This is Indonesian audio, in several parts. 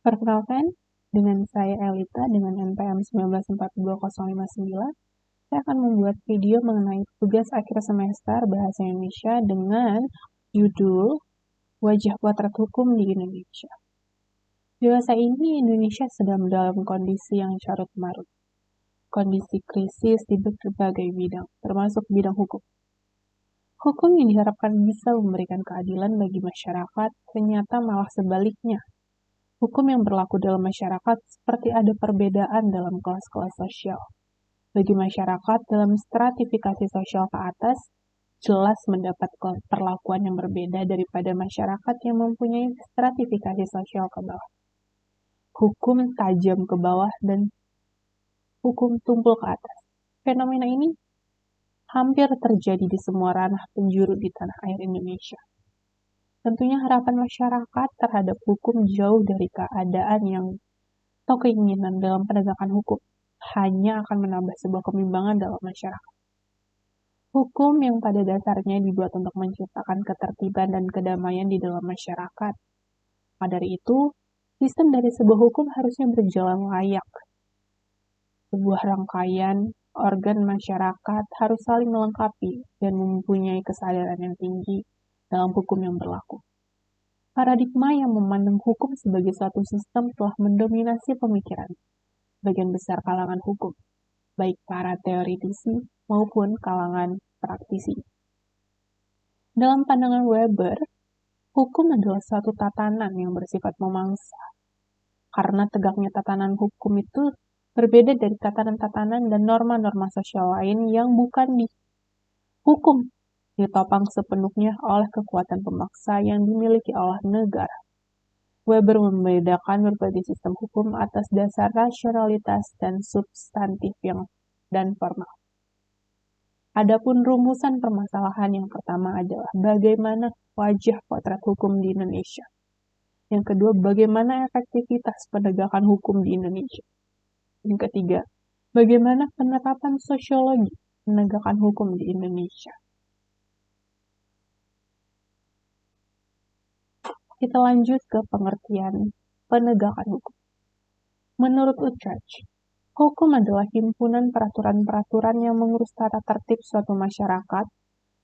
Perkenalkan, dengan saya Elita dengan NPM 1942059, saya akan membuat video mengenai tugas akhir semester Bahasa Indonesia dengan judul Wajah Potret Hukum di Indonesia. Dewasa ini Indonesia sedang dalam kondisi yang carut-marut. Kondisi krisis di berbagai bidang, termasuk bidang hukum. Hukum yang diharapkan bisa memberikan keadilan bagi masyarakat, ternyata malah sebaliknya. Hukum yang berlaku dalam masyarakat seperti ada perbedaan dalam kelas-kelas sosial. Bagi masyarakat dalam stratifikasi sosial ke atas, jelas mendapat perlakuan yang berbeda daripada masyarakat yang mempunyai stratifikasi sosial ke bawah. Hukum tajam ke bawah dan hukum tumpul ke atas. Fenomena ini hampir terjadi di semua ranah penjuru di tanah air Indonesia. Tentunya harapan masyarakat terhadap hukum jauh dari keadaan yang atau keinginan dalam penegakan hukum hanya akan menambah sebuah kebimbangan dalam masyarakat. Hukum yang pada dasarnya dibuat untuk menciptakan ketertiban dan kedamaian di dalam masyarakat. Maka dari itu, sistem dari sebuah hukum harusnya berjalan layak. Sebuah rangkaian organ masyarakat harus saling melengkapi dan mempunyai kesadaran yang tinggi dalam hukum yang berlaku. Paradigma yang memandang hukum sebagai suatu sistem telah mendominasi pemikiran bagian besar kalangan hukum, baik para teoritisi maupun kalangan praktisi. Dalam pandangan Weber, hukum adalah suatu tatanan yang bersifat memangsa. Karena tegaknya tatanan hukum itu berbeda dari tatanan-tatanan dan norma-norma sosial lain yang bukan di hukum ditopang sepenuhnya oleh kekuatan pemaksa yang dimiliki oleh negara. Weber membedakan berbagai sistem hukum atas dasar rasionalitas dan substantif dan formal. Adapun rumusan permasalahan yang pertama adalah bagaimana wajah potret hukum di Indonesia. Yang kedua, bagaimana efektivitas penegakan hukum di Indonesia. Yang ketiga, bagaimana penerapan sosiologi penegakan hukum di Indonesia. Kita lanjut ke pengertian penegakan hukum. Menurut Utrecht, hukum adalah himpunan peraturan-peraturan yang mengurus tata tertib suatu masyarakat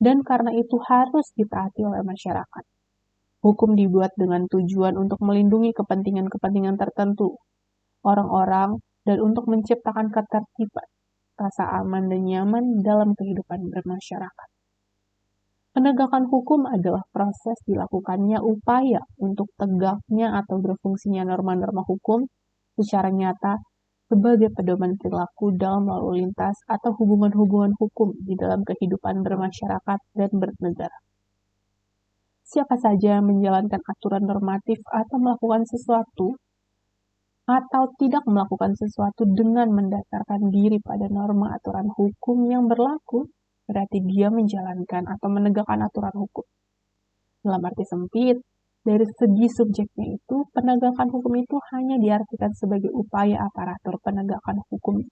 dan karena itu harus ditaati oleh masyarakat. Hukum dibuat dengan tujuan untuk melindungi kepentingan-kepentingan tertentu, orang-orang, dan untuk menciptakan ketertiban, rasa aman dan nyaman dalam kehidupan bermasyarakat. Penegakan hukum adalah proses dilakukannya upaya untuk tegaknya atau berfungsinya norma-norma hukum secara nyata sebagai pedoman perilaku dalam lalu lintas atau hubungan-hubungan hukum di dalam kehidupan bermasyarakat dan bernegara. Siapa saja yang menjalankan aturan normatif atau melakukan sesuatu atau tidak melakukan sesuatu dengan mendasarkan diri pada norma aturan hukum yang berlaku, berarti dia menjalankan atau menegakkan aturan hukum. Dalam arti sempit, dari segi subjeknya itu, penegakan hukum itu hanya diartikan sebagai upaya aparatur penegakan hukum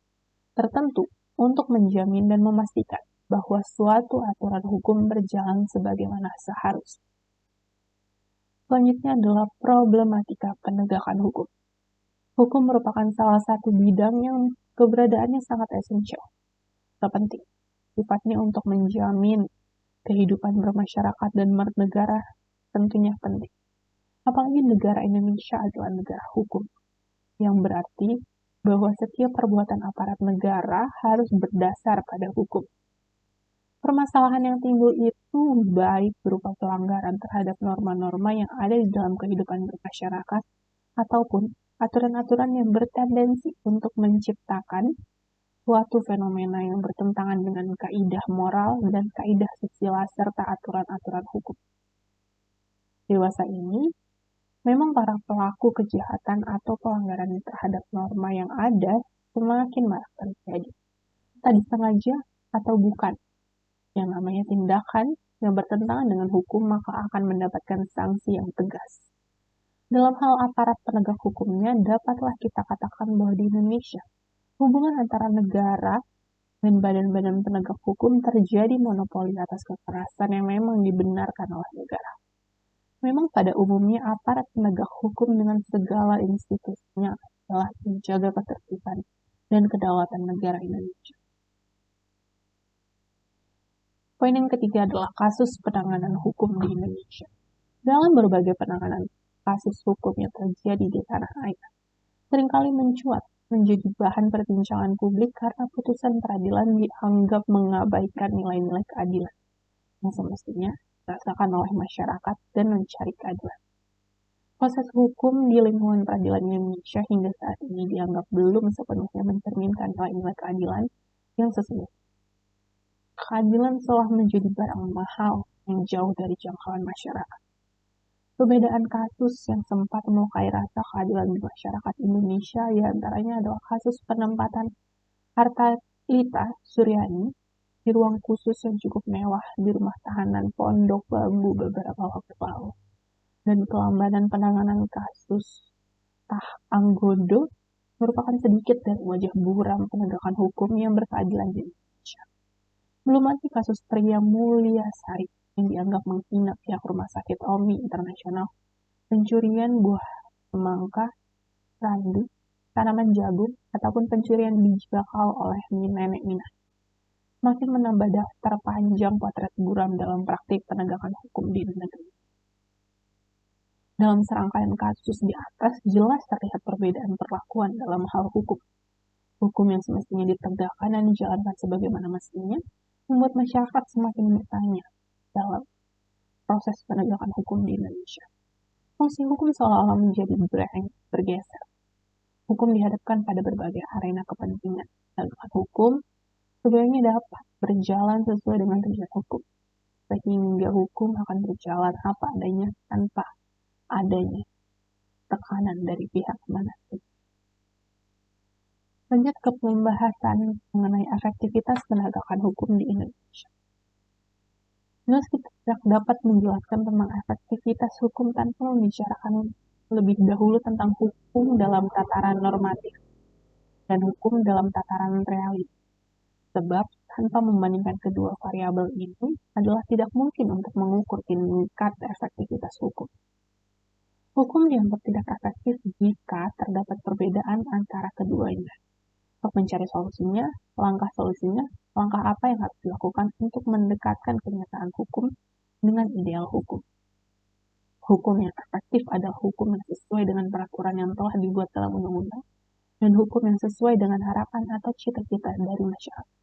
tertentu untuk menjamin dan memastikan bahwa suatu aturan hukum berjalan sebagaimana seharusnya. Selanjutnya adalah problematika penegakan hukum. Hukum merupakan salah satu bidang yang keberadaannya sangat esensial, terpenting. Sifatnya untuk menjamin kehidupan bermasyarakat dan bernegara tentunya penting. Apalagi negara Indonesia adalah negara hukum, yang berarti bahwa setiap perbuatan aparat negara harus berdasar pada hukum. Permasalahan yang timbul itu baik berupa pelanggaran terhadap norma-norma yang ada di dalam kehidupan bermasyarakat, ataupun aturan-aturan yang bertendensi untuk menciptakan suatu fenomena yang bertentangan dengan kaidah moral dan kaidah susila serta aturan-aturan hukum. Dewasa ini, memang para pelaku kejahatan atau pelanggaran terhadap norma yang ada semakin marak terjadi. Entah disengaja atau bukan. Yang namanya tindakan yang bertentangan dengan hukum maka akan mendapatkan sanksi yang tegas. Dalam hal aparat penegak hukumnya, dapatlah kita katakan bahwa di Indonesia, hubungan antara negara dan badan-badan penegak hukum terjadi monopoli atas kekerasan yang memang dibenarkan oleh negara. Memang pada umumnya aparat penegak hukum dengan segala institusinya adalah menjaga ketertiban dan kedaulatan negara Indonesia. Poin yang ketiga adalah kasus penanganan hukum di Indonesia. Dalam berbagai penanganan kasus hukum yang terjadi di tanah air, seringkali mencuat menjadi bahan perbincangan publik karena putusan peradilan dianggap mengabaikan nilai-nilai keadilan yang semestinya dirasakan oleh masyarakat dan mencari keadilan. Proses hukum di lingkungan peradilan Indonesia hingga saat ini dianggap belum sepenuhnya mencerminkan nilai-nilai keadilan yang sesungguhnya. Keadilan telah menjadi barang mahal yang jauh dari jangkauan masyarakat. Perbedaan kasus yang sempat melukai rasa keadilan di masyarakat Indonesia diantaranya adalah kasus penempatan Artalita Suryani di ruang khusus yang cukup mewah di rumah tahanan Pondok Bambu beberapa waktu lalu, dan kelambanan penanganan kasus Tah Anggodo merupakan sedikit dari wajah buram penegakan hukum yang berkeadilan di Indonesia. Belum lagi kasus Pria Mulyasari yang dianggap menghina pihak Rumah Sakit Omi Internasional, pencurian buah semangka, randu, tanaman jagung, ataupun pencurian biji bakal oleh nenek Minah. Makin menambah daftar panjang potret buram dalam praktik penegakan hukum di negeri. Dalam serangkaian kasus di atas, jelas terlihat perbedaan perlakuan dalam hal hukum. Hukum yang semestinya ditegakkan dan dijalankan sebagaimana mestinya, membuat masyarakat semakin bertanya dalam proses penegakan hukum di Indonesia. Fungsi hukum seolah-olah menjadi bergeser. Hukum dihadapkan pada berbagai arena kepentingan. Penegakan hukum sebenarnya dapat berjalan sesuai dengan tujuan hukum, sehingga hukum akan berjalan apa adanya tanpa adanya tekanan dari pihak manapun. Lanjut ke pembahasan mengenai efektivitas penegakan hukum di Indonesia. Meski tidak dapat menjelaskan tentang efektivitas hukum tanpa membicarakan lebih dahulu tentang hukum dalam tataran normatif dan hukum dalam tataran realita. Sebab tanpa membandingkan kedua variabel ini adalah tidak mungkin untuk mengukur tingkat efektivitas hukum. Hukum dianggap tidak efektif jika terdapat perbedaan antara keduanya. Untuk mencari solusinya, langkah apa yang harus dilakukan untuk mendekatkan kenyataan hukum dengan ideal hukum. Hukum yang efektif adalah hukum yang sesuai dengan peraturan yang telah dibuat dalam undang-undang, dan hukum yang sesuai dengan harapan atau cita-cita dari masyarakat.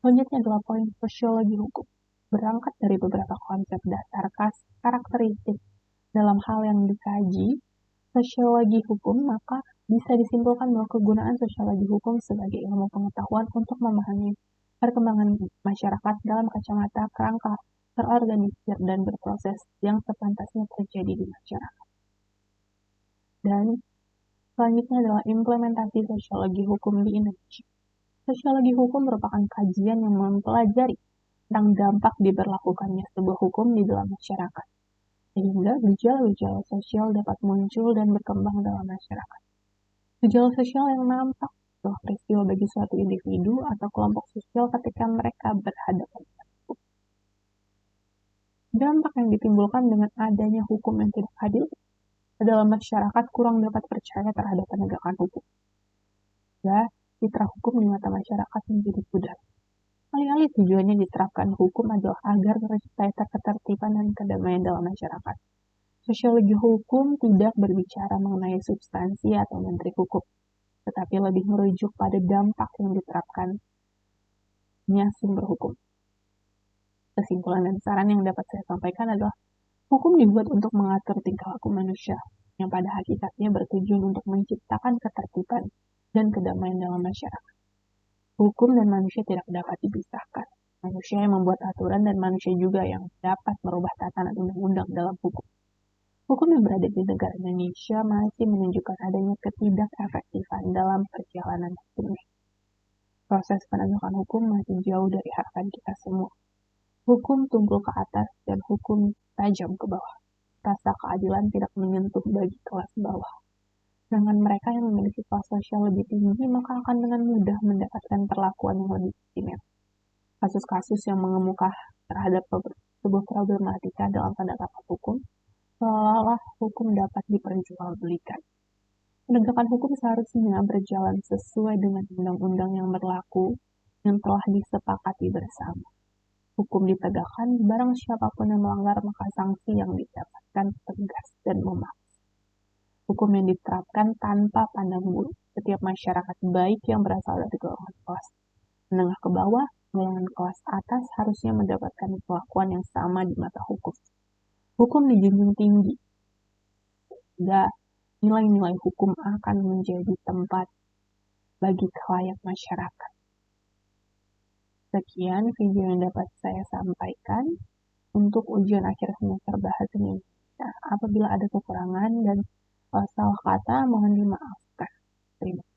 Selanjutnya adalah poin sosiologi hukum. Berangkat dari beberapa konsep dasar karakteristik dalam hal yang dikaji, sosiologi hukum, maka bisa disimpulkan bahwa kegunaan sosiologi hukum sebagai ilmu pengetahuan untuk memahami perkembangan masyarakat dalam kacamata kerangka terorganisir dan berproses yang sepantasnya terjadi di masyarakat. Dan selanjutnya adalah implementasi sosiologi hukum di Indonesia. Sosiologi hukum merupakan kajian yang mempelajari tentang dampak diberlakukannya sebuah hukum di dalam masyarakat, sehingga gejala-gejala sosial dapat muncul dan berkembang dalam masyarakat. Gejala sosial yang nampak adalah peristiwa bagi suatu individu atau kelompok sosial ketika mereka berhadapan dengan hukum. Dampak yang ditimbulkan dengan adanya hukum yang tidak adil adalah masyarakat kurang dapat percaya terhadap penegakan hukum. Ya, citra hukum di mata masyarakat menjadi pudar. Alih-alih tujuannya diterapkan hukum adalah agar tercipta ketertiban dan kedamaian dalam masyarakat. Sosiologi hukum tidak berbicara mengenai substansi atau menteri hukum, tetapi lebih merujuk pada dampak yang diterapkannya sumber hukum. Kesimpulan dan saran yang dapat saya sampaikan adalah hukum dibuat untuk mengatur tingkah laku manusia, yang pada hakikatnya bertujuan untuk menciptakan ketertiban dan kedamaian dalam masyarakat. Hukum dan manusia tidak dapat dipisahkan. Manusia yang membuat aturan dan manusia juga yang dapat merubah tatanan undang-undang dalam hukum. Hukum yang berada di negara Indonesia masih menunjukkan adanya ketidakefektifan dalam perjalanan hukumnya. Proses penegakan hukum masih jauh dari harapan kita semua. Hukum tumpul ke atas dan hukum tajam ke bawah. Rasa keadilan tidak menyentuh bagi kelas bawah. Dengan mereka yang memiliki kelas sosial lebih tinggi, maka akan dengan mudah mendapatkan perlakuan yang lebih istimewa. Kasus-kasus yang mengemuka terhadap sebuah problematika dalam penerapan hukum, seolah-olah hukum dapat diperjualbelikan. Penegakan hukum seharusnya berjalan sesuai dengan undang-undang yang berlaku yang telah disepakati bersama. Hukum ditegakkan, barang siapapun yang melanggar maka sanksi yang didapatkan tegas dan memaksa. Hukum yang diterapkan tanpa pandang bulu. Setiap masyarakat baik yang berasal dari golongan kelas menengah ke bawah, golongan kelas atas harusnya mendapatkan perlakuan yang sama di mata hukum. Hukum dijunjung tinggi, sehingga nilai-nilai hukum akan menjadi tempat bagi khalayak masyarakat. Sekian video yang dapat saya sampaikan untuk ujian akhir semester Bahasa Indonesia. Apabila ada kekurangan dan salah kata, mohon dimaafkan. Terima kasih.